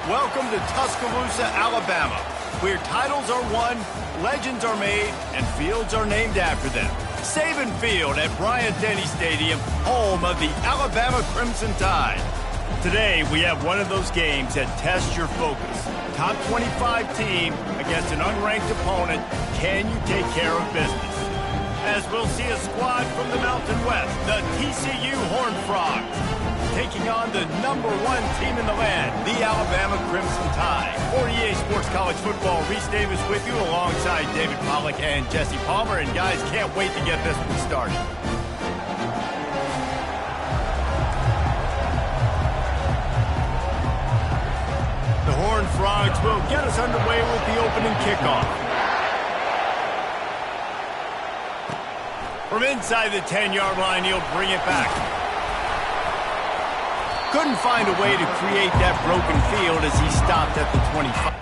Welcome to Tuscaloosa, Alabama, where titles are won, legends are made, and fields are named after them. Saban Field at Bryant-Denny Stadium, home of the Alabama Crimson Tide. Today, we have one of those games that tests your focus. Top 25 team against an unranked opponent. Can you take care of business? As we'll see a squad from the Mountain West, the TCU Horned Frogs, taking on the #1 team in the land, the Alabama Crimson Tide. For EA Sports College Football, Reese Davis with you alongside David Pollack and Jesse Palmer. And guys, can't wait to get this one started. The Horned Frogs will get us underway with the opening kickoff. From inside the 10-yard line, he'll bring it back. Couldn't find a way to create that broken field as he stopped at the 25.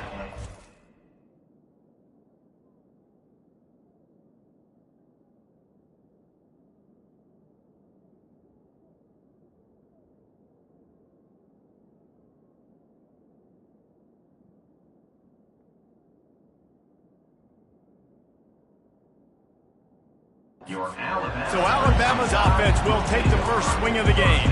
So Alabama's offense will take the first swing of the game.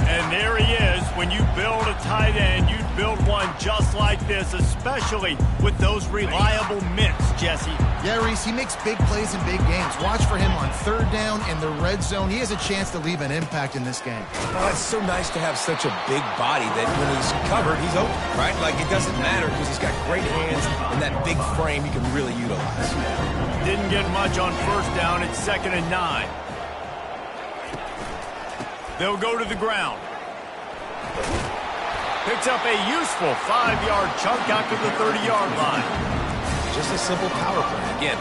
And there he is. When you build a tight end, you build one just like this, especially with those reliable mitts, Jesse. Yeah, Reese, he makes big plays in big games. Watch for him on third down in the red zone. He has a chance to leave an impact in this game. Oh, it's so nice to have such a big body that when he's covered, he's open, right? Like, it doesn't matter because he's got great hands and that big frame he can really utilize. Didn't get much on first down. It's 2nd and 9. They'll go to the ground. Picks up a useful 5-yard chunk out to the 30-yard line. Just a simple power play. Again,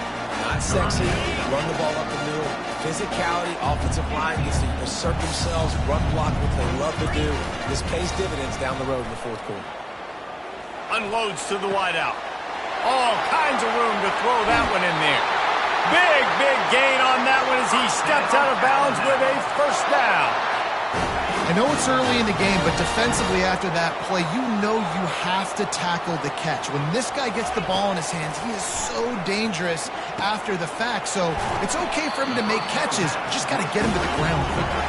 not sexy. Run the ball up the middle. Physicality, offensive line gets to assert themselves, run block, what they love to do. This pays dividends down the road in the fourth quarter. Unloads to the wideout. All kinds of room to throw that one in there. Big gain on that one as he steps out of bounds with a first down. I know it's early in the game, but defensively after that play, you know you have to tackle the catch. When this guy gets the ball in his hands, he is so dangerous after the fact. So it's okay for him to make catches. You just got to get him to the ground quickly.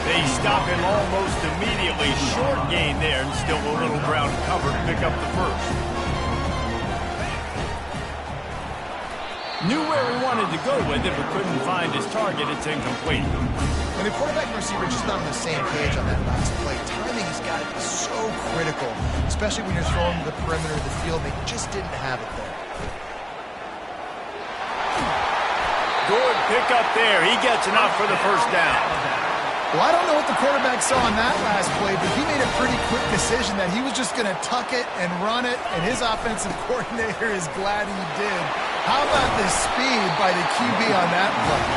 They stop him almost immediately. Short gain there and still a little ground cover to pick up the first. Knew where he wanted to go with it, but couldn't find his target. It's incomplete. And the quarterback and receiver just not on the same page on that last play. Timing has got to be so critical, especially when you're throwing to the perimeter of the field. They just didn't have it there. Good pick up there. He gets enough for the first down. Well, I don't know what the quarterback saw on that last play, but he made a pretty quick decision that he was just going to tuck it and run it, and his offensive coordinator is glad he did. How about the speed by the QB on that play?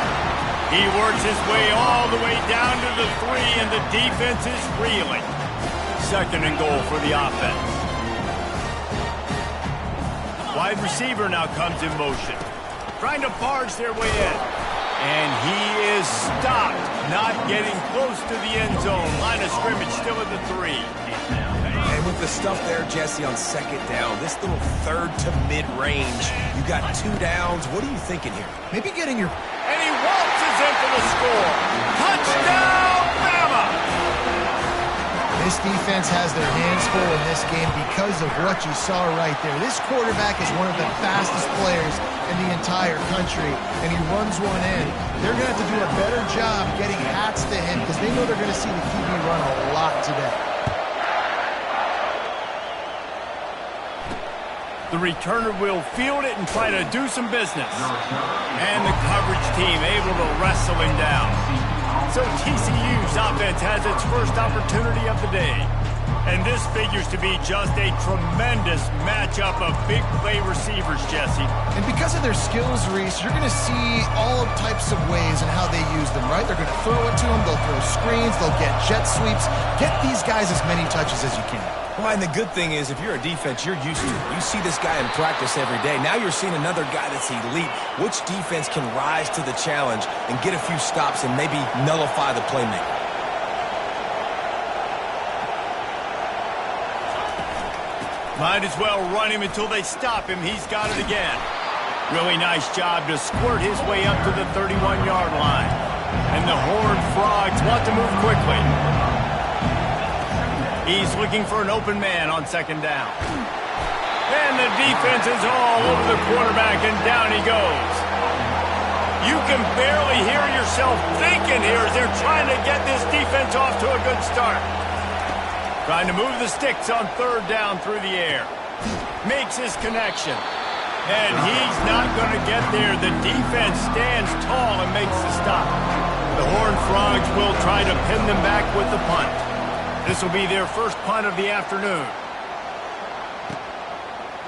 He works his way all the way down to the 3, and the defense is reeling. 2nd and goal for the offense. Wide receiver now comes in motion, trying to barge their way in. And he is stopped, not getting close to the end zone. Line of scrimmage still at the 3. And with the stuff there, Jesse, on 2nd down, this little third to mid-range, you got 2 downs. What are you thinking here? Maybe getting your... And he waltzes in for the score. Touchdown, Bama! This defense has their hands full in this game because of what you saw right there. This quarterback is one of the fastest players in the entire country, and he runs one in. They're going to have to do a better job getting hats to him because they know they're going to see the QB run a lot today. The returner will field it and try to do some business. And the coverage team able to wrestle him down. So TCU's offense has its first opportunity of the day. And this figures to be just a tremendous matchup of big play receivers, Jesse. And because of their skills, Reese, you're going to see all types of ways in how they use them, right? They're going to throw it to them, they'll throw screens, they'll get jet sweeps. Get these guys as many touches as you can. Well, and the good thing is, if you're a defense, you're used to it. You see this guy in practice every day. Now you're seeing another guy that's elite. Which defense can rise to the challenge and get a few stops and maybe nullify the playmaker? Might as well run him until they stop him. He's got it again. Really nice job to squirt his way up to the 31-yard line. And the Horned Frogs want to move quickly. He's looking for an open man on second down. And the defense is all over the quarterback, and down he goes. You can barely hear yourself thinking here as they're trying to get this defense off to a good start. Trying to move the sticks on third down through the air. Makes his connection. And he's not going to get there. The defense stands tall and makes the stop. The Horned Frogs will try to pin them back with the punt. This will be their first punt of the afternoon.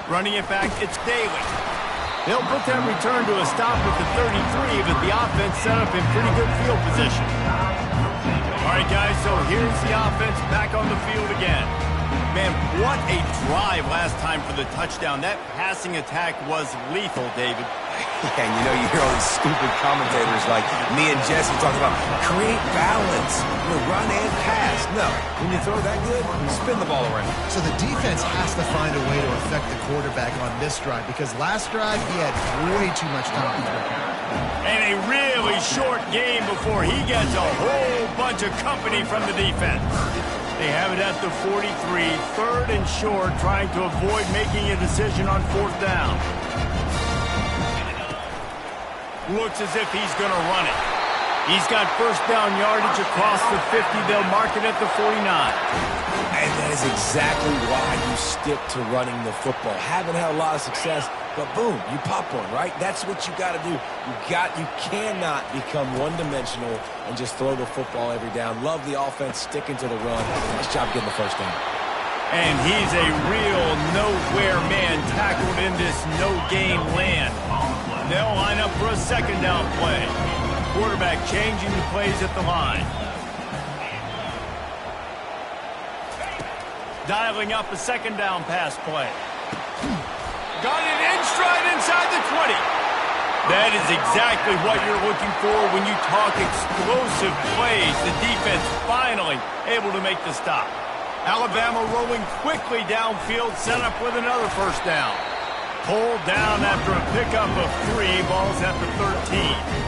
Running it back, it's Daly. They'll put that return to a stop at the 33, but the offense set up in pretty good field position. All right, guys, so here's the offense back on the field again. Man, what a drive last time for the touchdown. That passing attack was lethal, David. Yeah, and you know, you hear all these stupid commentators like me and Jesse talking about create balance, run and pass. No, when you throw that good, spin the ball around. So the defense has to find a way to affect the quarterback on this drive because last drive he had way too much time to throw. And a really short game before he gets a whole bunch of company from the defense. They have it at the 43, third and short, trying to avoid making a decision on fourth down. Looks as if he's going to run it. He's got first down yardage across the 50. They'll mark it at the 49. And that is exactly why you stick to running the football. Haven't had a lot of success, but boom, you pop one, right? That's what you got to do. You cannot become one-dimensional and just throw the football every down. Love the offense sticking to the run. Nice job getting the first down. And he's a real nowhere man tackled in this no-game land. They'll line up for a second down play. Quarterback changing the plays at the line. Dialing up a second down pass play. Got it in stride inside the 20. That is exactly what you're looking for when you talk explosive plays. The defense finally able to make the stop. Alabama rolling quickly downfield, set up with another first down. Pulled down after a pickup of 3, balls at the 13.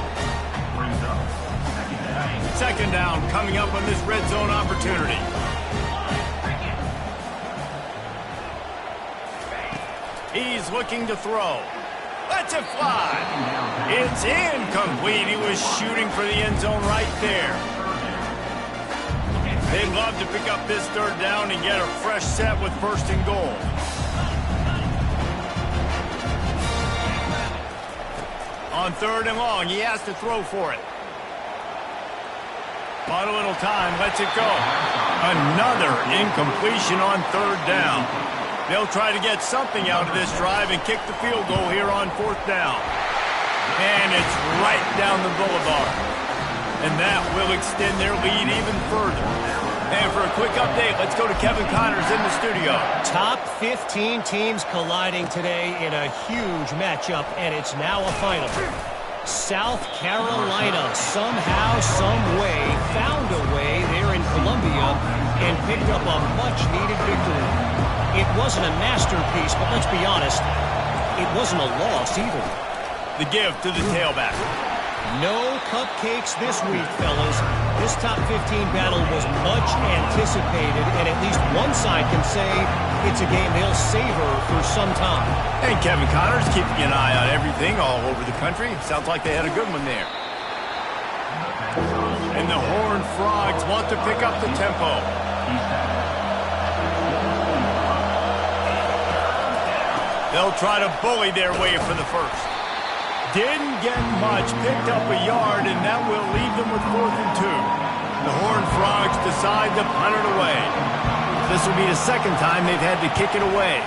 Second down coming up on this red zone opportunity. He's looking to throw. Lets it fly. It's incomplete. He was shooting for the end zone right there. They'd love to pick up this third down and get a fresh set with first and goal. On third and long, he has to throw for it. Bought a little time, lets it go. Another incompletion on third down. They'll try to get something out of this drive and kick the field goal here on fourth down. And it's right down the boulevard. And that will extend their lead even further. And for a quick update, let's go to Kevin Connors in the studio. Top 15 teams colliding today in a huge matchup, and it's now a final. South Carolina somehow, some way, found a way there in Columbia and picked up a much-needed victory. It wasn't a masterpiece, but let's be honest, it wasn't a loss either. The give to the tailback. No cupcakes this week, fellas. This top 15 battle was much anticipated, and at least one side can say it's a game they'll savor for some time. And Kevin Connors keeping an eye on everything all over the country. Sounds like they had a good one there. And the Horned Frogs want to pick up the tempo. They'll try to bully their way for the first. Didn't get much, picked up a yard, and that will leave them with 4th and 2. The Horned Frogs decide to punt it away. This will be the second time they've had to kick it away.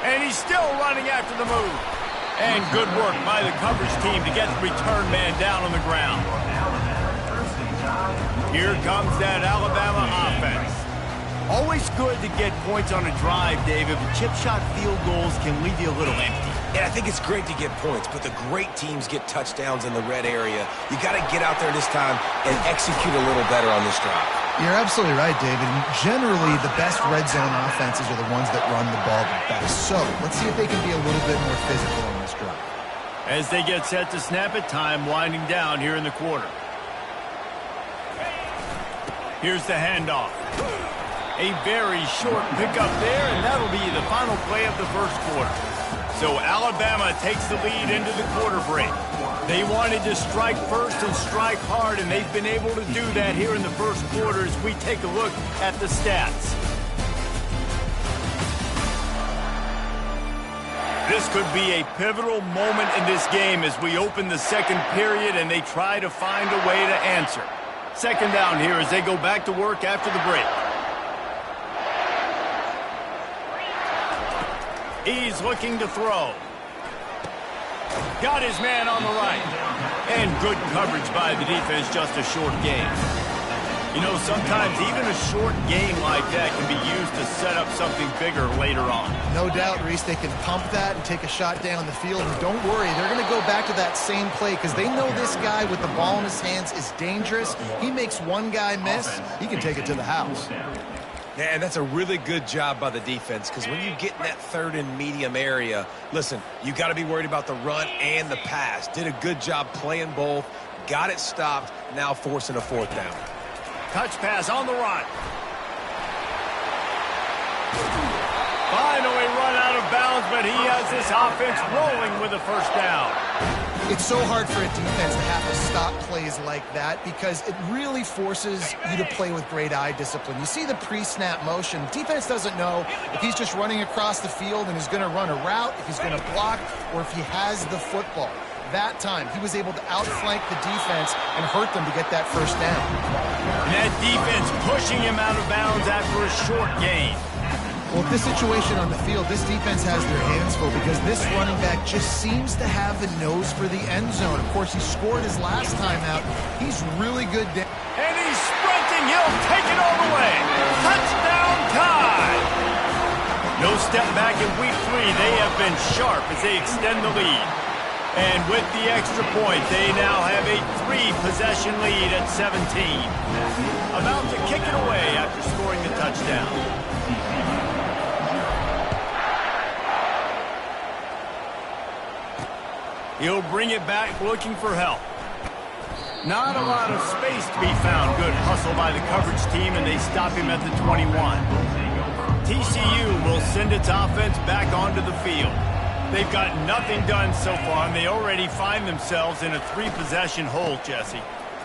And he's still running after the move. And good work by the coverage team to get the return man down on the ground. Here comes that Alabama offense. Always good to get points on a drive, David, but chip shot field goals can leave you a little empty. And I think it's great to get points, but the great teams get touchdowns in the red area. You got to get out there this time and execute a little better on this drive. You're absolutely right, David. Generally, the best red zone offenses are the ones that run the ball the best. So let's see if they can be a little bit more physical on this drive. As they get set to snap it, time winding down here in the quarter. Here's the handoff. A very short pickup there, and that'll be the final play of the first quarter. So Alabama takes the lead into the quarter break. They wanted to strike first and strike hard, and they've been able to do that here in the first quarter as we take a look at the stats. This could be a pivotal moment in this game as we open the second period and they try to find a way to answer. Second down here as they go back to work after the break. He's looking to throw. Got his man on the right. And good coverage by the defense, just a short gain. You know, sometimes even a short gain like that can be used to set up something bigger later on. No doubt, Reese, they can pump that and take a shot down the field. And don't worry, they're going to go back to that same play because they know this guy with the ball in his hands is dangerous. He makes one guy miss, he can take it to the house. Yeah, and that's a really good job by the defense because when you get in that third and medium area, listen, you got to be worried about the run and the pass. Did a good job playing both, got it stopped, now forcing a fourth down. Touch pass on the run. Finally run out of bounds, but he has this offense rolling with a first down. It's so hard for a defense to have to stop plays like that because it really forces you to play with great eye discipline. You see the pre-snap motion. Defense doesn't know if he's just running across the field and is going to run a route, if he's going to block, or if he has the football. That time, he was able to outflank the defense and hurt them to get that first down. And that defense pushing him out of bounds after a short gain. Well, with this situation on the field, this defense has their hands full because this running back just seems to have a nose for the end zone. Of course, he scored his last time out. He's really good. And he's sprinting. He'll take it all the way. Touchdown tie. No step back in week 3. They have been sharp as they extend the lead. And with the extra point, they now have a 3-possession lead at 17. About to kick it away after scoring the touchdown. He'll bring it back looking for help. Not a lot of space to be found. Good hustle by the coverage team, and they stop him at the 21. TCU will send its offense back onto the field. They've got nothing done so far, and they already find themselves in a 3-possession hole, Jesse.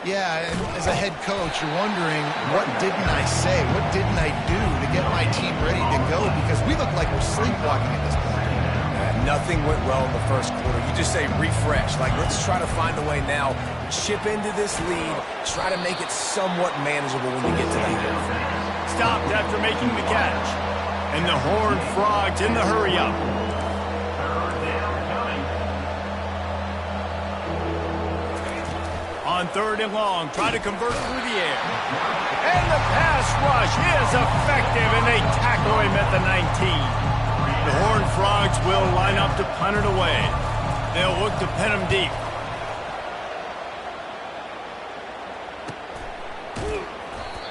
Yeah, and as a head coach, you're wondering, what didn't I say? What didn't I do to get my team ready to go? Because we look like we're sleepwalking at this point. Nothing went well in the first quarter. You just say refresh. Like, let's try to find a way now. Chip into this lead. Try to make it somewhat manageable when you get to the half. Stopped after making the catch. And the Horned Frogs in the hurry-up. On 3rd and long, try to convert through the air. And the pass rush is effective, and they tackle him at the 19. The Horned Frogs will line up to punt it away. They'll look to pin him deep.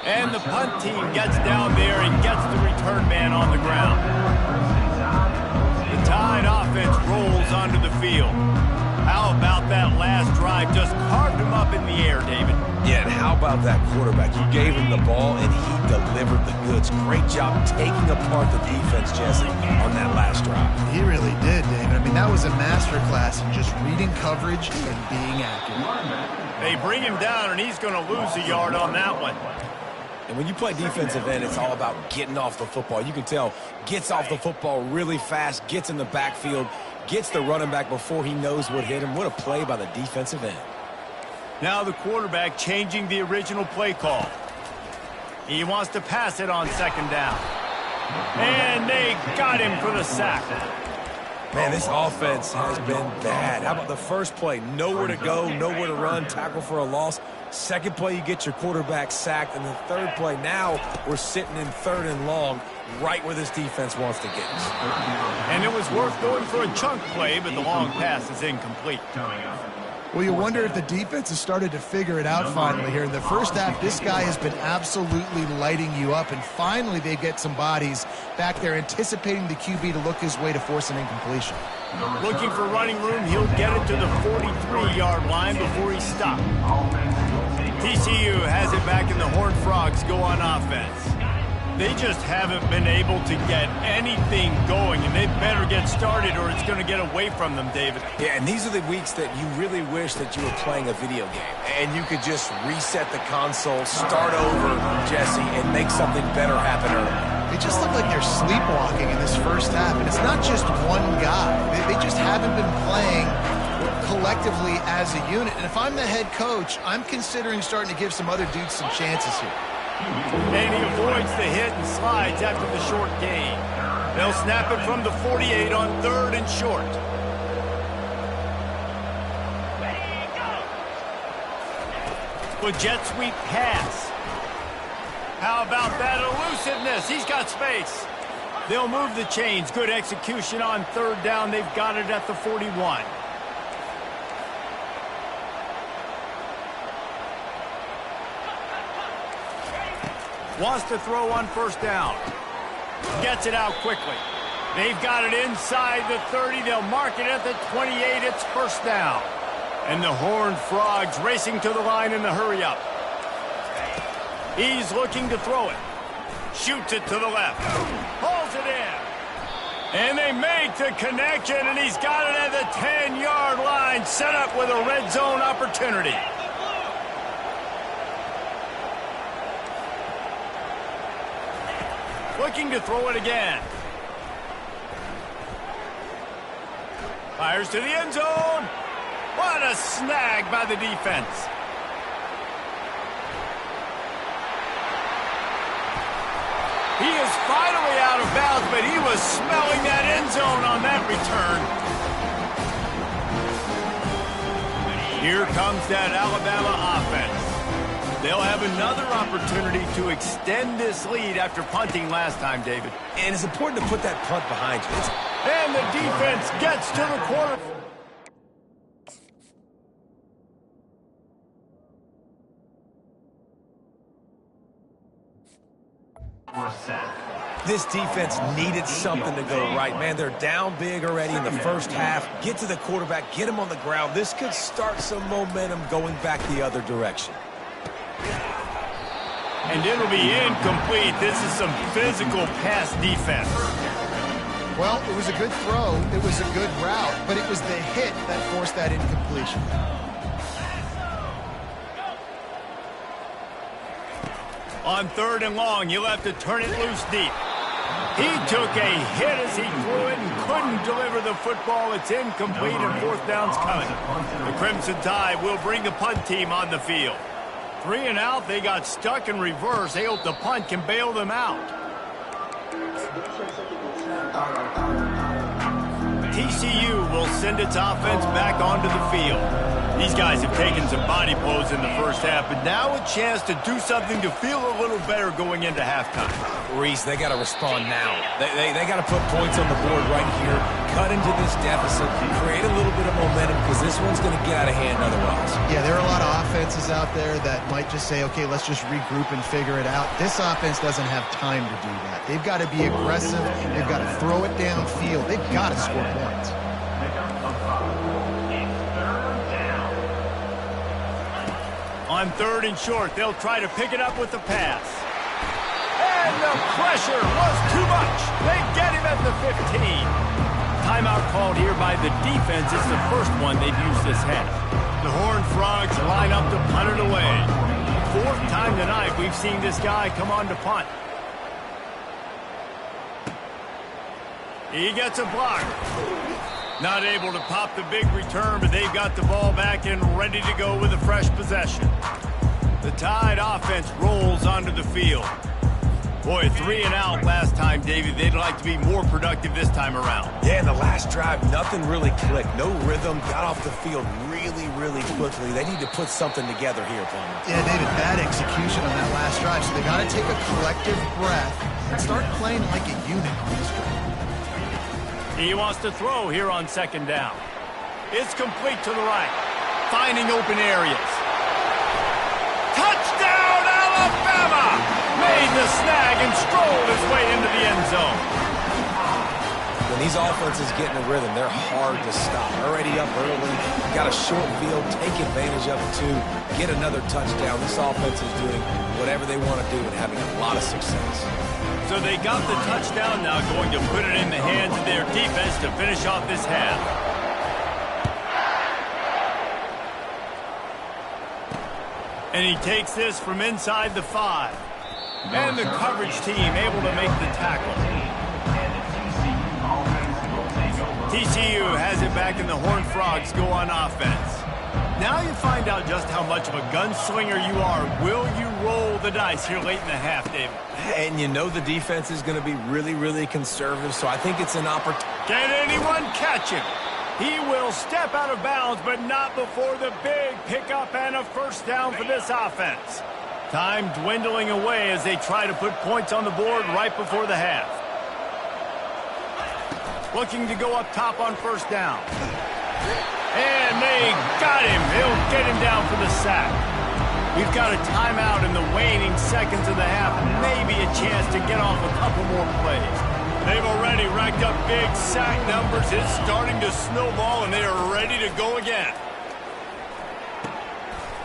And the punt team gets down there and gets the return man on the ground. The Tide offense rolls onto the field. How about that last drive? Just carved him up in the air, David. Yeah, and how about that quarterback? You gave him the ball, and he delivered the goods. Great job taking apart the defense, Jesse, on that last drive. He really did, David. I mean, that was a masterclass in just reading coverage and being accurate. They bring him down, and he's going to lose a yard on that one. And when you play defensive end, it's all about getting off the football. You can tell, gets off the football really fast, gets in the backfield, gets the running back before he knows what hit him. What a play by the defensive end. Now the quarterback changing the original play call. He wants to pass it on 2nd down. And they got him for the sack. Man, this offense has been bad. How about the first play? Nowhere to go, nowhere to run, tackle for a loss. Second play, you get your quarterback sacked. And the third play, now we're sitting in 3rd and long, right where this defense wants to get us. And it was worth going for a chunk play, but the long pass is incomplete. Well, you wonder if the defense has started to figure it out finally here. In the first half, this guy has been absolutely lighting you up, and finally they get some bodies back there anticipating the QB to look his way to force an incompletion. Looking for running room, he'll get it to the 43-yard line before he's stopped. TCU has it back, and the Horned Frogs go on offense. They just haven't been able to get anything going, and they better get started or it's going to get away from them, David. Yeah, and these are the weeks that you really wish that you were playing a video game and you could just reset the console, start over, Jesse, and make something better happen early. They just look like they're sleepwalking in this first half, and it's not just one guy. They just haven't been playing collectively as a unit. And if I'm the head coach, I'm considering starting to give some other dudes some chances here. And he avoids the hit and slides after the short gain. They'll snap it from the 48 on 3rd and short. With jet sweep pass. How about that elusiveness? He's got space. They'll move the chains. Good execution on 3rd down. They've got it at the 41. Wants to throw on 1st down. Gets it out quickly. They've got it inside the 30. They'll mark it at the 28. It's 1st down. And the Horned Frogs racing to the line in the hurry-up. He's looking to throw it. Shoots it to the left. Pulls it in. And they make the connection, and he's got it at the 10-yard line. Set up with a red zone opportunity. Looking to throw it again. Fires to the end zone. What a snag by the defense. He is finally out of bounds, but he was smelling that end zone on that return. Here comes that Alabama offense. They'll have another opportunity to extend this lead after punting last time, David. And it's important to put that punt behind you. And the defense gets to the quarter. This defense needed something to go right. Man, they're down big already in the first half. Get to the quarterback, get him on the ground. This could start some momentum going back the other direction. And it'll be incomplete. This is some physical pass defense. Well, it was a good throw. It was a good route, but it was the hit that forced that incompletion. On 3rd and long, you'll have to turn it loose deep. He took a hit as he threw it and couldn't deliver the football. It's incomplete and 4th down's coming. The Crimson Tide will bring the punt team on the field. 3 and out, they got stuck in reverse. They hope the punt can bail them out. TCU will send its offense back onto the field. These guys have taken some body blows in the first half, but now a chance to do something to feel a little better going into halftime. Reese, they got to respond now. They got to put points on the board right here, cut into this deficit, create a little bit of momentum, because this one's going to get out of hand otherwise. Yeah, there are a lot of offenses out there that might just say, okay, let's just regroup and figure it out. This offense doesn't have time to do that. They've got to be aggressive. They've got to throw it downfield. They've got to score points. On 3rd and short, they'll try to pick it up with the pass. And the pressure was too much. They get him at the 15. Timeout called here by the defense. It's the first one they've used this half. The Horned Frogs line up to punt it away. 4th time tonight we've seen this guy come on to punt. He gets a block. Not able to pop the big return, but they've got the ball back and ready to go with a fresh possession. The Tide offense rolls onto the field. Boy, 3 and out last time, David. They'd like to be more productive this time around. Yeah, in the last drive, nothing really clicked. No rhythm, got off the field really, really quickly. They need to put something together here, Palmer. Yeah, David, bad execution on that last drive, so they got to take a collective breath and start playing like a unit on this drive. He wants to throw here on 2nd down. It's complete to the right. finding open areas. Touchdown, Alabama! Made the snag and strolled his way into the end zone. When these offenses get in a rhythm, they're hard to stop. Already up early, got a short field, take advantage of it too, get another touchdown. This offense is doing whatever they want to do and having a lot of success. So they got the touchdown, now going to put it in the hands of their defense to finish off this half. And he takes this from inside the 5. And the coverage team able to make the tackle. TCU has it back, and the Horned Frogs go on offense. Now you find out just how much of a gunslinger you are. Will you roll the dice here late in the half, David? And you know the defense is going to be really, really conservative, so I think it's an opportunity. Can anyone catch him? He will step out of bounds, but not before the big pickup and a first down for this offense. Time dwindling away as they try to put points on the board right before the half. Looking to go up top on first down. And they got him. He'll get him down for the sack. We've got a timeout in the waning seconds of the half. Maybe a chance to get off a couple more plays. They've already racked up big sack numbers. It's starting to snowball, and they are ready to go again.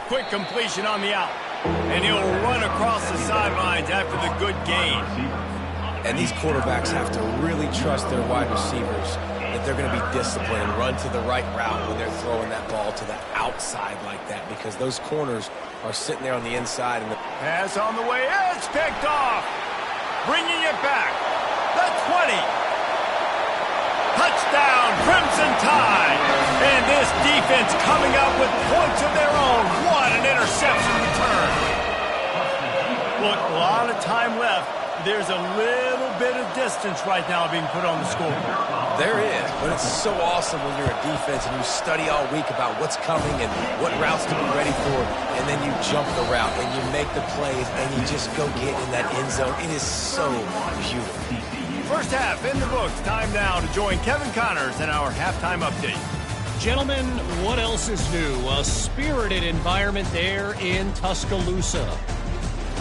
Quick completion on the out. And he'll run across the sidelines after the good gain. And these quarterbacks have to really trust their wide receivers that they're going to be disciplined and run to the right route when they're throwing that ball to the outside like that, because those corners are sitting there on the inside. And the pass on the way. It's picked off. Bringing it back. The 20. Touchdown, Crimson Tide. And this defense coming up with points of their own. What an interception return. Look, a lot of time left. There's a little bit of distance right now being put on the scoreboard. There is, but it's so awesome when you're a defense and you study all week about what's coming and what routes to be ready for, and then you jump the route and you make the plays and you just go get in that end zone. It is so beautiful. First half in the books. Time now to join Kevin Connors in our halftime update. Gentlemen, what else is new? A spirited environment there in Tuscaloosa.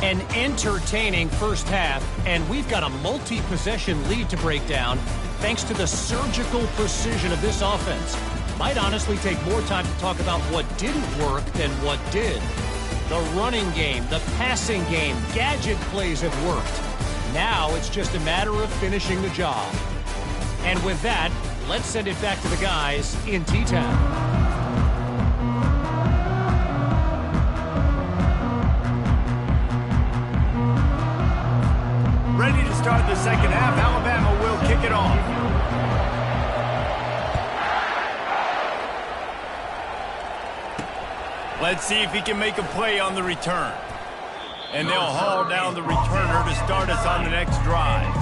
An entertaining first half, and we've got a multi-possession lead to break down thanks to the surgical precision of this offense. Might honestly take more time to talk about what didn't work than what did. The running game, the passing game, gadget plays have worked. Now it's just a matter of finishing the job. And with that, let's send it back to the guys in T-Town. Ready to start the second half. Alabama will kick it off. Let's see if he can make a play on the return. And they'll haul down the returner to start us on the next drive.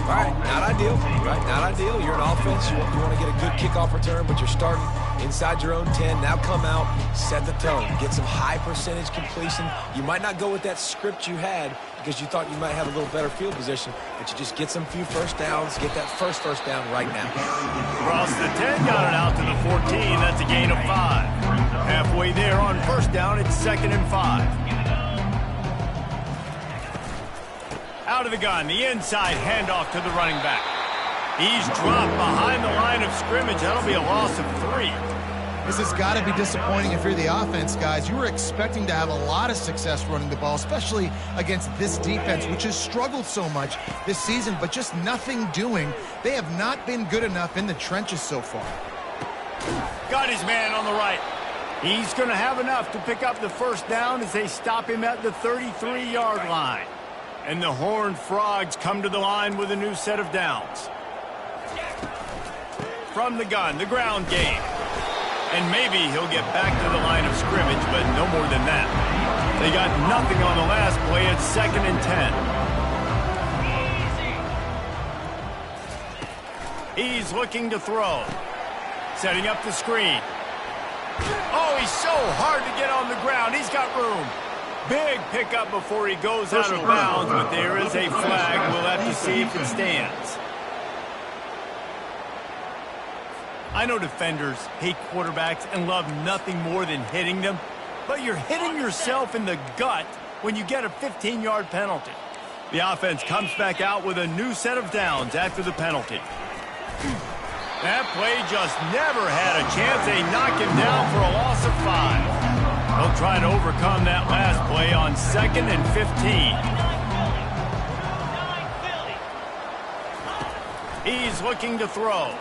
All right, not ideal. Right, not ideal. You're an offense. You want to get a good kickoff return, but you're starting inside your own 10. Now come out, set the tone. Get some high percentage completion. You might not go with that script you had because you thought you might have a little better field position, but you just get some few first downs, get that first down right now. Across the 10, got it out to the 14. That's a gain of 5. Halfway there on first down, it's 2nd and 5. Out of the gun, the inside handoff to the running back. He's dropped behind the line of scrimmage. That'll be a loss of 3. This has got to be disappointing if you're the offense, guys. You were expecting to have a lot of success running the ball, especially against this defense, which has struggled so much this season, but just nothing doing. They have not been good enough in the trenches so far. Got his man on the right. He's going to have enough to pick up the first down as they stop him at the 33-yard line. And the Horned Frogs come to the line with a new set of downs. From the gun, the ground game. And maybe he'll get back to the line of scrimmage, but no more than that. They got nothing on the last play. It's 2nd and 10. He's looking to throw. Setting up the screen. Oh, he's so hard to get on the ground. He's got room. Big pickup before he goes out of bounds, but there is a flag. We'll have to see if it stands. I know defenders hate quarterbacks and love nothing more than hitting them, but you're hitting yourself in the gut when you get a 15-yard penalty. The offense comes back out with a new set of downs after the penalty. That play just never had a chance. They knock him down for a loss of 5. They'll try to overcome that last play on 2nd and 15. He's looking to throw.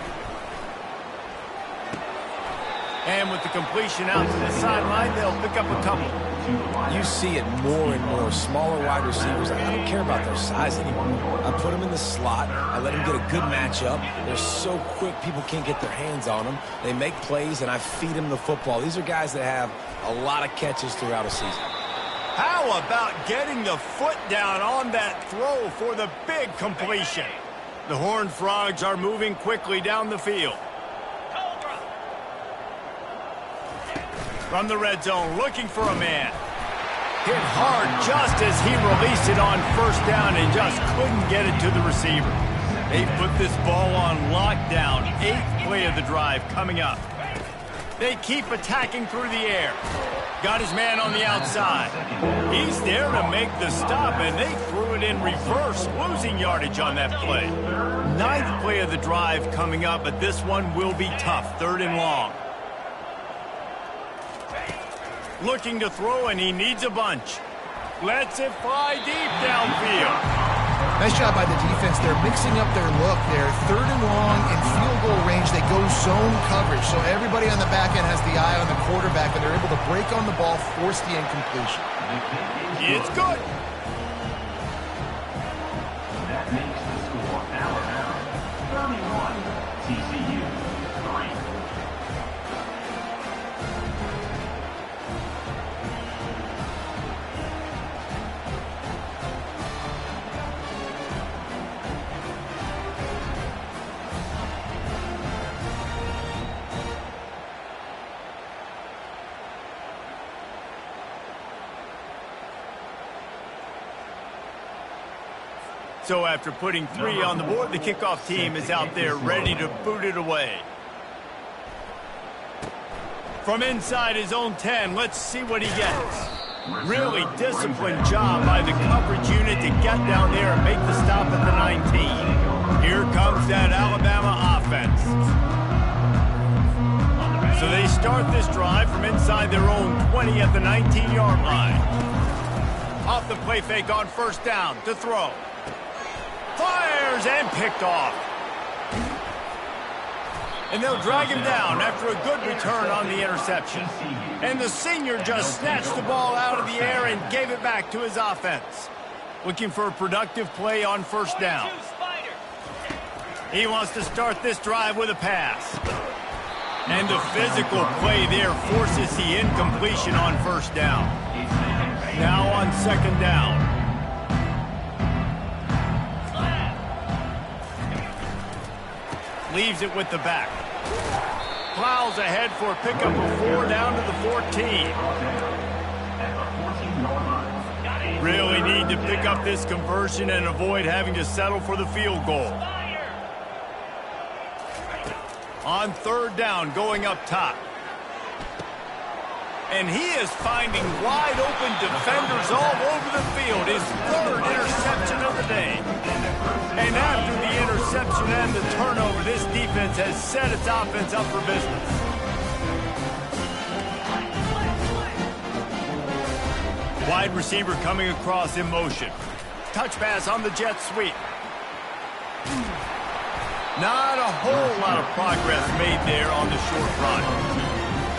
And with the completion out to the sideline, they'll pick up a couple. You see it more and more. Smaller wide receivers, I don't care about their size anymore. I put them in the slot. I let them get a good matchup. They're so quick, people can't get their hands on them. They make plays, and I feed them the football. These are guys that have a lot of catches throughout a season. How about getting the foot down on that throw for the big completion? The Horned Frogs are moving quickly down the field. From the red zone, looking for a man. Hit hard just as he released it on 1st down and just couldn't get it to the receiver. They put this ball on lockdown. 8th play of the drive coming up. They keep attacking through the air. Got his man on the outside. He's there to make the stop, and they threw it in reverse, losing yardage on that play. 9th play of the drive coming up, but this one will be tough. 3rd and long. Looking to throw, and he needs a bunch. Lets it fly deep downfield. Nice job by the defense. They're mixing up their look there. 3rd and long in field goal range. They go zone coverage. So everybody on the back end has the eye on the quarterback, and they're able to break on the ball, force the incompletion. It's good. That makes the score Alabama 31, TCU 3. So after putting 3 on the board, the kickoff team is out there ready to boot it away. From inside his own 10, let's see what he gets. Really disciplined job by the coverage unit to get down there and make the stop at the 19. Here comes that Alabama offense. So they start this drive from inside their own 20 at the 19-yard line. Off the play fake on 1st down to throw. Fires and picked off. And they'll drag him down after a good return on the interception. And the senior just snatched the ball out of the air and gave it back to his offense. Looking for a productive play on 1st down. He wants to start this drive with a pass. And the physical play there forces the incompletion on 1st down. Now on 2nd down. Leaves it with the back. Plows ahead for a pickup of 4 down to the 14. Really need to pick up this conversion and avoid having to settle for the field goal. On 3rd down, going up top. And he is finding wide open defenders all over the field. His 3rd interception of the day. And after the interception and the turnover, this defense has set its offense up for business. Wide receiver coming across in motion. Touch pass on the jet sweep. Not a whole lot of progress made there on the short run.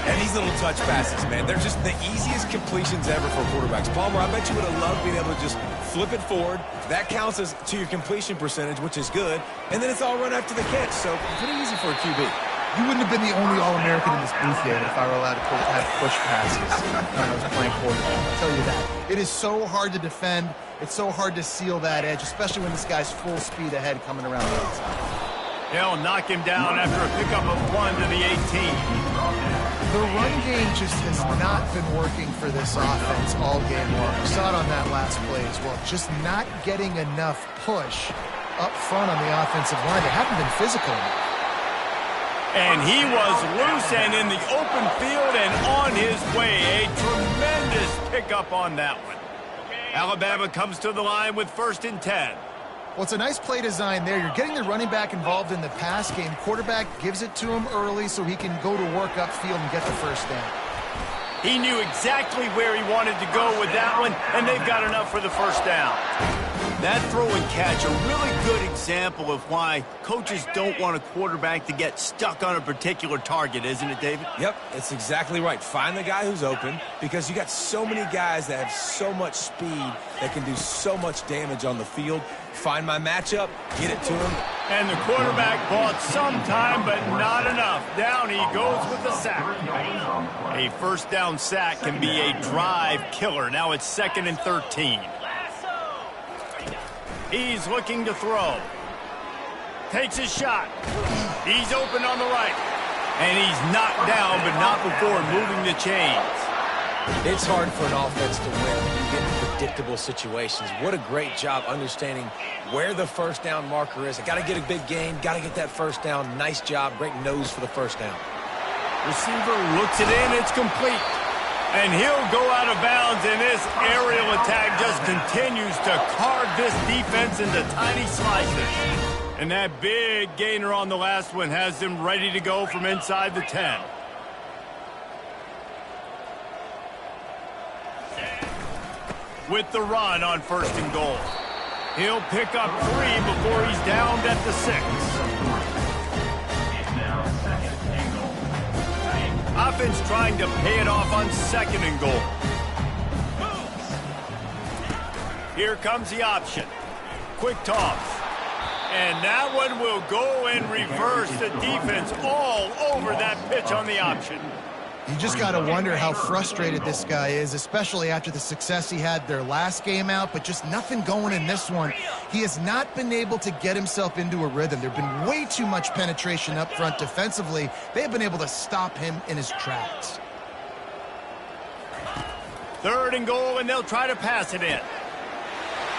And these little touch passes, man, they're just the easiest completions ever for quarterbacks. Palmer, I bet you would have loved being able to just flip it forward. That counts as to your completion percentage, which is good. And then it's all run after the catch, so pretty easy for a QB. You wouldn't have been the only All-American in this booth, David, if I were allowed to have push passes when I was playing quarterback. I'll tell you that. It is so hard to defend. It's so hard to seal that edge, especially when this guy's full speed ahead coming around the outside. They'll knock him down after a pickup of 1 to the 18. The run game just has not been working for this offense all game long. We saw it on that last play as well. Just not getting enough push up front on the offensive line. They haven't been physical enough. And he was loose and in the open field and on his way. A tremendous pickup on that one. Alabama comes to the line with 1st and 10. Well, it's a nice play design there. You're getting the running back involved in the pass game. Quarterback gives it to him early so he can go to work upfield and get the first down. He knew exactly where he wanted to go with that one, and they've got enough for the first down. That throw and catch, a really good example of why coaches don't want a quarterback to get stuck on a particular target, isn't it, David? Yep, it's exactly right. Find the guy who's open, because you got so many guys that have so much speed that can do so much damage on the field. Find my matchup, get it to him. And the quarterback bought some time, but not enough. Down he goes with the sack. A first down sack can be a drive killer. Now it's 2nd and 13. He's looking to throw. Takes his shot. He's open on the right. And he's knocked down, but not before moving the chains. It's hard for an offense to win when you get in predictable situations. What a great job understanding where the first down marker is. I got to get a big gain, got to get that first down. Nice job, great nose for the first down. Receiver looks it in, it's complete. And he'll go out of bounds, and this aerial attack just continues to carve this defense into tiny slices. And that big gainer on the last one has them ready to go from inside the 10. With the run on 1st and goal. He'll pick up 3 before he's downed at the 6. Offense trying to pay it off on 2nd and goal. Here comes the option. Quick toss. And that one will go and reverse the defense all over that pitch on the option. You just got to wonder how frustrated this guy is, especially after the success he had their last game out, but just nothing going in this one. He has not been able to get himself into a rhythm. There's been way too much penetration up front defensively. They have been able to stop him in his tracks. 3rd and goal, and they'll try to pass it in.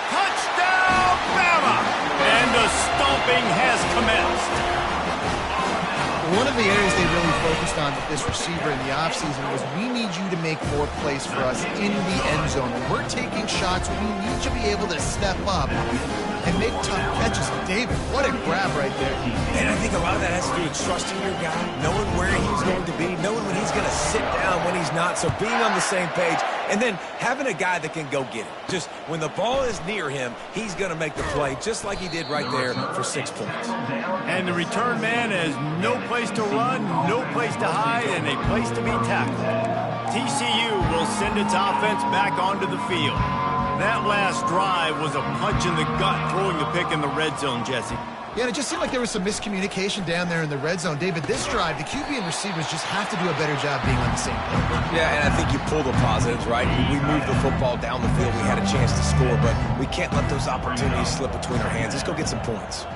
Touchdown, Bama! And the stomping has commenced. One of the areas they really focused on with this receiver in the offseason was we need you to make more plays for us in the end zone. When we're taking shots, we need you to be able to step up and make tough catches. David, what a grab right there. And I think a lot of that has to do with trusting your guy, knowing where he's going to be, knowing when he's going to sit down, when he's not. So being on the same page, and then having a guy that can go get it. Just when the ball is near him, he's going to make the play, just like he did right there for 6 points. And the return man has no place to run, no place to hide, and a place to be tackled. TCU will send its offense back onto the field. That last drive was a punch in the gut, throwing the pick in the red zone, Jesse. Yeah, and it just seemed like there was some miscommunication down there in the red zone. David, this drive, the QB and receivers just have to do a better job being on the same page. Yeah, and I think you pull the positives, right? We moved the football down the field. We had a chance to score, but we can't let those opportunities slip between our hands. Let's go get some points.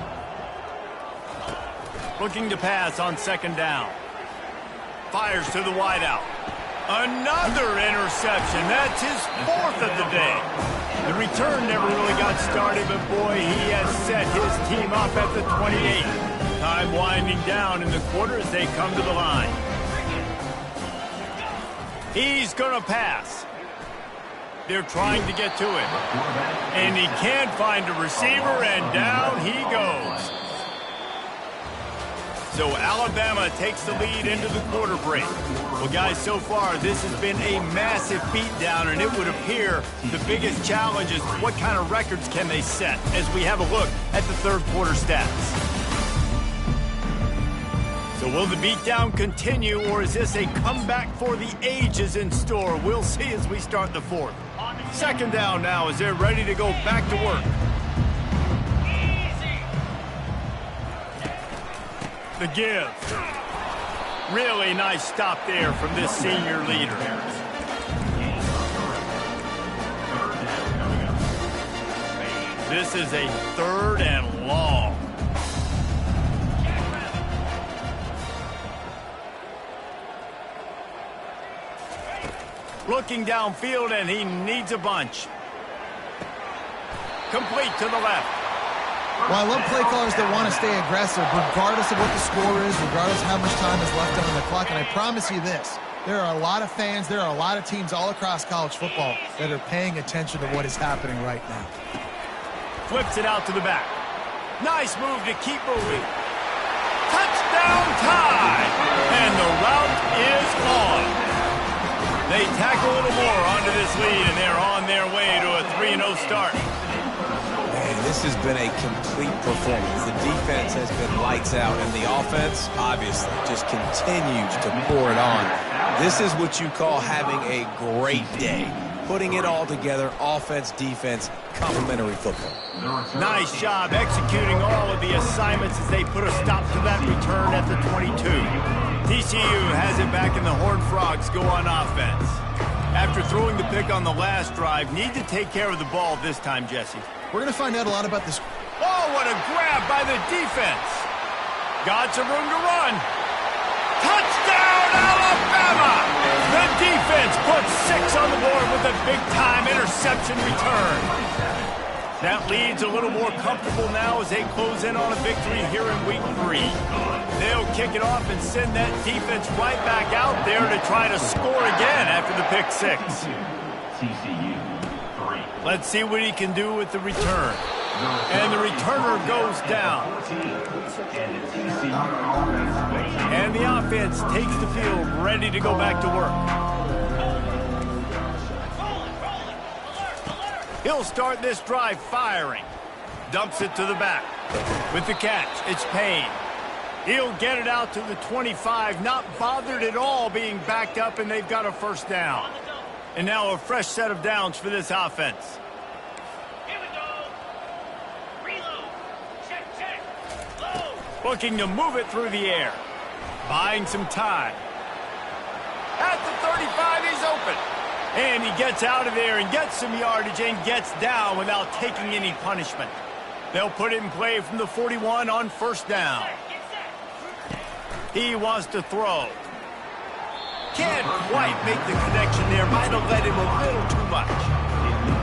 Looking to pass on 2nd down. Fires to the wideout. Another interception. That's his 4th of the day. The return never really got started, but boy, he has set his team up at the 28. Time winding down in the quarter as they come to the line. He's going to pass. They're trying to get to him. And he can't find a receiver, and down he goes. So Alabama takes the lead into the quarter break. Well, guys, so far this has been a massive beatdown, and it would appear the biggest challenge is what kind of records can they set as we have a look at the 3rd quarter stats. So will the beatdown continue, or is this a comeback for the ages in store? We'll see as we start the 4th. 2nd down now as they're ready to go back to work. The give. Really nice stop there from this senior leader. This is a 3rd and long. Looking downfield, and he needs a bunch. Complete to the left. Well, I love play callers that want to stay aggressive regardless of what the score is, regardless of how much time is left on the clock. And I promise you this, there are a lot of fans, there are a lot of teams all across college football that are paying attention to what is happening right now. Flips it out to the back. Nice move to keep moving. Touchdown tie! And the route is on. They tack a little more onto this lead, and they're on their way to a 3-0 start. Man, this has been a complete performance. The defense has been lights out, and the offense, obviously, just continues to pour it on. This is what you call having a great day. Putting it all together, offense, defense, complementary football. Nice job executing all of the assignments as they put a stop to that return at the 22. TCU has it back, and the Horned Frogs go on offense. After throwing the pick on the last drive, need to take care of the ball this time, Jesse. We're going to find out a lot about this. Oh, what a grab by the defense. Got some room to run. Touchdown, Alabama! The defense puts 6 on the board with a big-time interception return. That lead's a little more comfortable now as they close in on a victory here in week 3. They'll kick it off and send that defense right back out there to try to score again after the pick 6. TCU 3. Let's see what he can do with the return. And the returner goes down. And the offense takes the field, ready to go back to work. He'll start this drive firing. Dumps it to the back. With the catch, it's Payne. He'll get it out to the 25, not bothered at all being backed up, and they've got a first down. And now a fresh set of downs for this offense. Looking to move it through the air. Buying some time. At the 35, he's open. And he gets out of there and gets some yardage and gets down without taking any punishment. They'll put it in play from the 41 on first down. He wants to throw. Can't quite make the connection there. Might have let him a little too much.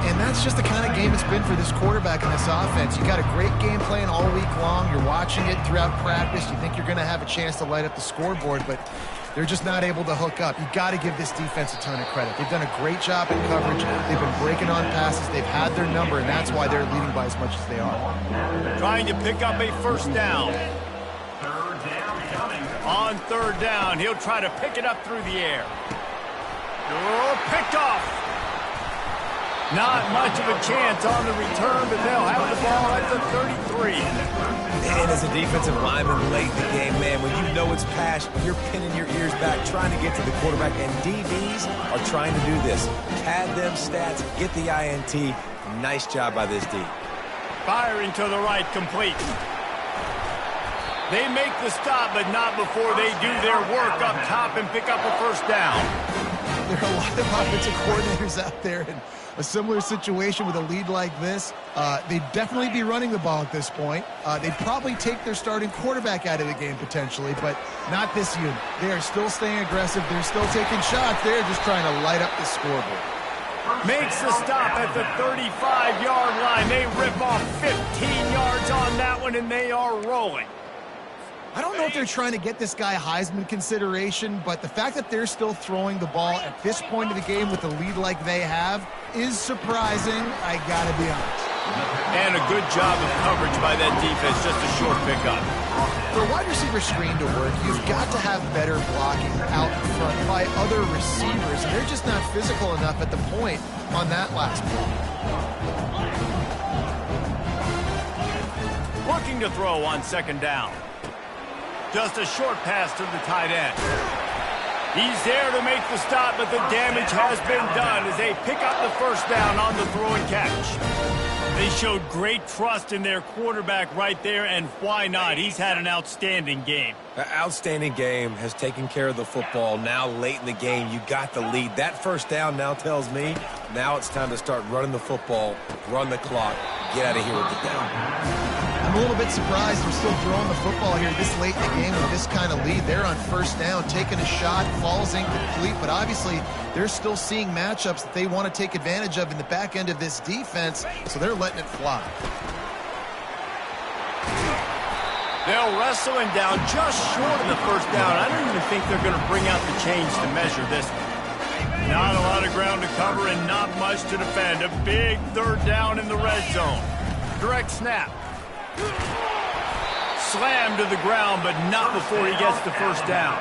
And that's just the kind of game it's been for this quarterback in this offense. You got a great game plan all week long. You're watching it throughout practice. You think you're going to have a chance to light up the scoreboard, but they're just not able to hook up. You got to give this defense a ton of credit. They've done a great job in coverage. They've been breaking on passes. They've had their number, and that's why they're leading by as much as they are. Trying to pick up a first down. Third down coming. On third down, he'll try to pick it up through the air. Oh, picked off. Not much of a chance on the return, but they'll have the ball at the 33. And as a defensive lineman late in the game, man, when you know it's pass, you're pinning your ears back, trying to get to the quarterback, and DBs are trying to do this. Pad them stats, get the INT. Nice job by this D. Firing to the right, complete. They make the stop, but not before they do their work up top and pick up a first down. There are a lot of offensive coordinators out there in a similar situation with a lead like this. They'd definitely be running the ball at this point. They'd probably take their starting quarterback out of the game potentially, but not this unit. They are still staying aggressive. They're still taking shots. They're just trying to light up the scoreboard. Makes the stop at the 35-yard line. They rip off 15 yards on that one, and they are rolling. I don't know if they're trying to get this guy Heisman consideration, but the fact that they're still throwing the ball at this point of the game with a lead like they have is surprising, I gotta be honest. And a good job of coverage by that defense, just a short pickup. For a wide receiver screen to work, you've got to have better blocking out in front by other receivers, and they're just not physical enough at the point on that last play. Looking to throw on second down. Just a short pass to the tight end. He's there to make the stop, but the damage has been done as they pick up the first down on the throw and catch. They showed great trust in their quarterback right there, and why not? He's had an outstanding game. An outstanding game, has taken care of the football. Now late in the game, you got the lead. That first down now tells me now it's time to start running the football, run the clock, get out of here with the down. I'm a little bit surprised they're still throwing the football here this late in the game with this kind of lead. They're on first down, taking a shot, falls incomplete, but obviously they're still seeing matchups that they want to take advantage of in the back end of this defense, so they're letting it fly. They'll wrestle him down just short of the first down. I don't even think they're going to bring out the chains to measure this one. Not a lot of ground to cover and not much to defend. A big third down in the red zone. Direct snap. Slammed to the ground, but not before he gets the first down.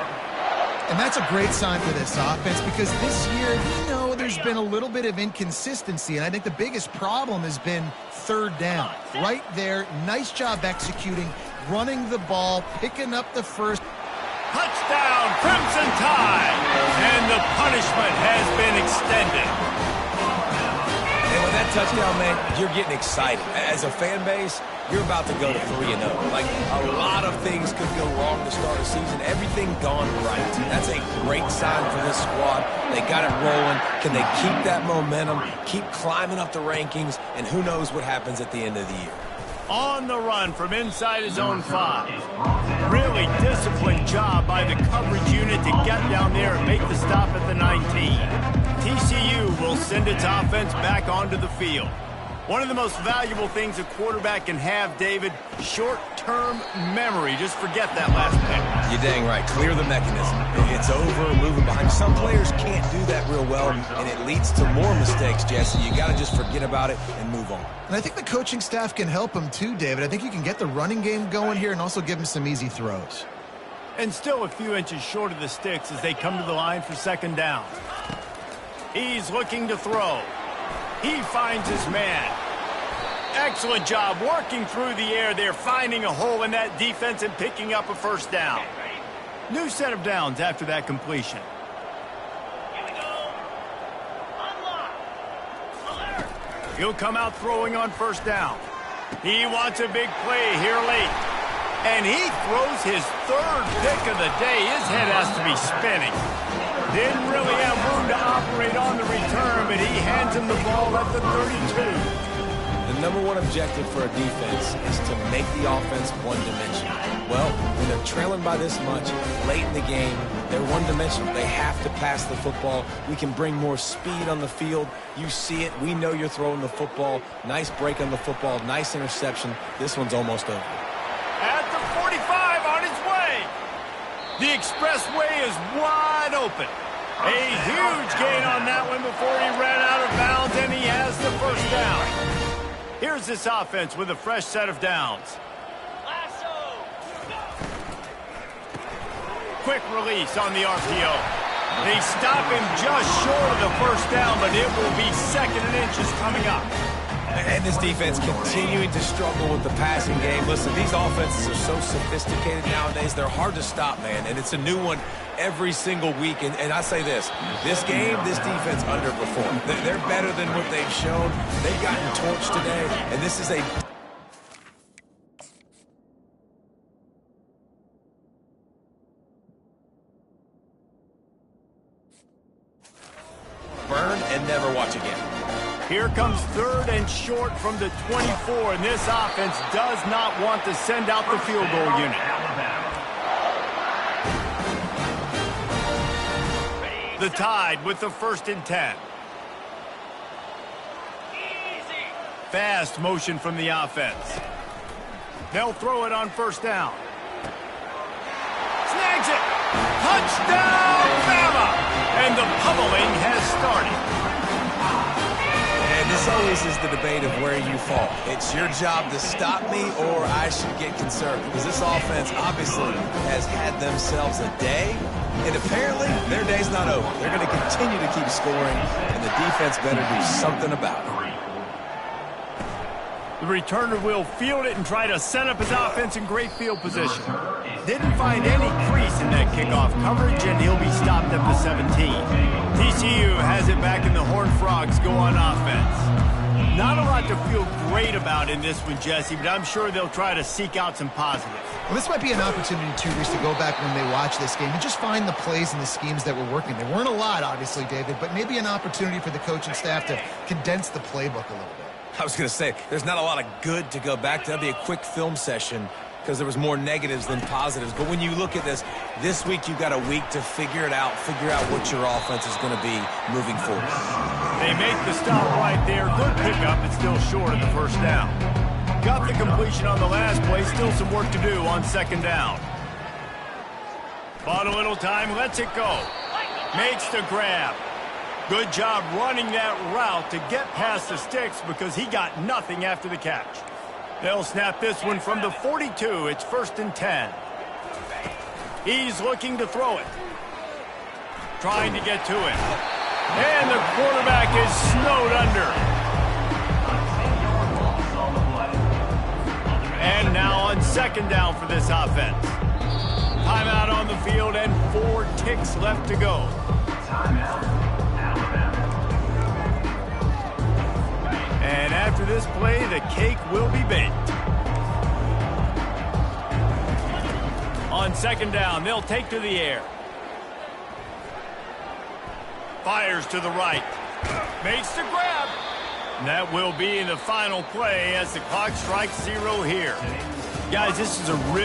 And that's a great sign for this offense because this year, we know there's been a little bit of inconsistency, and I think the biggest problem has been third down. Right there, nice job executing, running the ball, picking up the first. Touchdown, Crimson Tide! And the punishment has been extended. And with that touchdown, man, you're getting excited. As a fan base, you're about to go to 3-0. Like, a lot of things could go wrong to start a season. Everything gone right. That's a great sign for this squad. They got it rolling. Can they keep that momentum, keep climbing up the rankings, and who knows what happens at the end of the year. On the run from inside his own 5. Really disciplined job by the coverage unit to get down there and make the stop at the 19. TCU will send its offense back onto the field. One of the most valuable things a quarterback can have, David, short-term memory. Just forget that last play. You're dang right. Clear the mechanism. It's over, moving behind. Some players can't do that real well, and it leads to more mistakes, Jesse. You got to just forget about it and move on. And I think the coaching staff can help him too, David. I think you can get the running game going here and also give him some easy throws. And still a few inches short of the sticks as they come to the line for second down. He's looking to throw. He finds his man. Excellent job working through the air there, finding a hole in that defense and picking up a first down. New set of downs after that completion. He'll come out throwing on first down. He wants a big play here late. And he throws his third pick of the day. His head has to be spinning. Didn't really have room to operate on the return, but he hands him the ball at the 32. The number one objective for a defense is to make the offense one-dimensional. Well, when they're trailing by this much, late in the game, they're one-dimensional. They have to pass the football. We can bring more speed on the field. You see it. We know you're throwing the football. Nice break on the football. Nice interception. This one's almost over. At the 45 on his way. The expressway is wide open. A huge gain on that one before he ran out of bounds, and he has the first down. Here's this offense with a fresh set of downs. Quick release on the RPO. They stop him just short of the first down, but it will be second and inches coming up. And this defense continuing to struggle with the passing game. Listen, these offenses are so sophisticated nowadays. They're hard to stop, man. And it's a new one every single week. And I say this game, this defense underperformed. They're better than what they've shown. They've gotten torched today. And this is a... burn and never watch again. Here comes third and short from the 24, and this offense does not want to send out the field goal unit. The Tide with the 1st and 10. Fast motion from the offense. They'll throw it on first down. Snags it! Touchdown, Bama! And the pummeling has started. And this always is the debate of where you fall. It's your job to stop me or I should get conservative. Because this offense obviously has had themselves a day. And apparently their day's not over. They're going to continue to keep scoring. And the defense better do something about it. The returner will field it and try to set up his offense in great field position. Didn't find any crease in that kickoff coverage, and he'll be stopped at the 17. TCU has it back, and the Horned Frogs go on offense. Not a lot to feel great about in this one, Jesse, but I'm sure they'll try to seek out some positives. Well, this might be an opportunity, too, Reese, to go back when they watch this game and just find the plays and the schemes that were working. There weren't a lot, obviously, David, but maybe an opportunity for the coaching staff to condense the playbook a little bit. I was going to say, there's not a lot of good to go back to. That'd be a quick film session because there was more negatives than positives. But when you look at this week you've got a week to figure it out, figure out what your offense is going to be moving forward. They make the stop right there. Good pickup. It's still short of the first down. got the completion on the last play. Still some work to do on second down. Bought a little time, lets it go. Makes the grab. Good job running that route to get past the sticks because he got nothing after the catch. They'll snap this one from the 42. It's 1st and 10. He's looking to throw it. Trying to get to it. And the quarterback is snowed under. And now on second down for this offense. Timeout on the field and 4 ticks left to go. Timeout, Alabama. And after this play, the cake will be baked. On second down, they'll take to the air. Fires to the right. Makes the grab. And that will be the final play as the clock strikes 0 here. Guys, this is a real